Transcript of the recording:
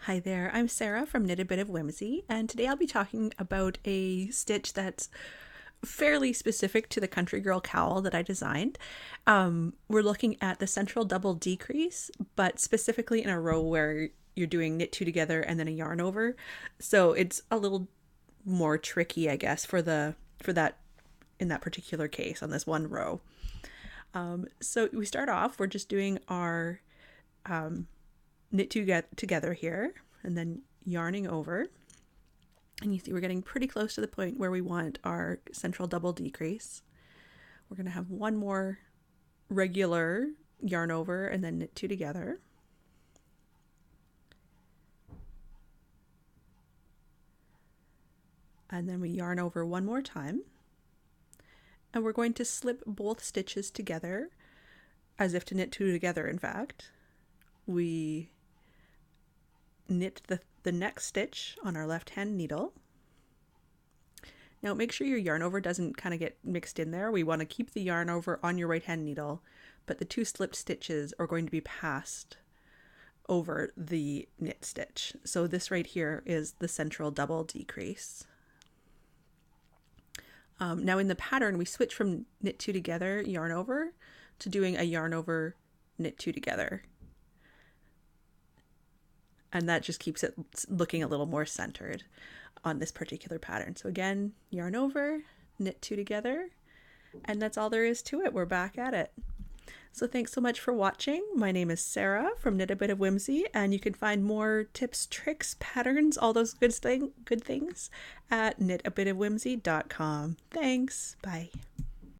Hi there, I'm Sarah from Knit a Bit of Whimsy, and today I'll be talking about a stitch that's fairly specific to the Country Girl cowl that I designed. We're looking at the central double decrease, but specifically in a row where you're doing knit two together and then a yarn over. So it's a little more tricky, I guess, for that in that particular case on this one row. So we start off, we're just doing our knit two together here and then yarning over, and you see we're getting pretty close to the point where we want our central double decrease. We're going to have one more regular yarn over and then knit two together, and then we yarn over one more time, and we're going to slip both stitches together as if to knit two together. In fact, we knit the next stitch on our left hand needle. Now make sure your yarn over doesn't kind of get mixed in there. We want to keep the yarn over on your right hand needle, but the two slipped stitches are going to be passed over the knit stitch. So this right here is the central double decrease. Now in the pattern, we switch from knit two together, yarn over, to doing a yarn over, knit two together. And that just keeps it looking a little more centered on this particular pattern. So again, yarn over, knit two together, and that's all there is to it. We're back at it. So thanks so much for watching. My name is Sarah from Knit a Bit of Whimsy, and you can find more tips, tricks, patterns, all those good things at knitabitofwhimsy.com. Thanks. Bye.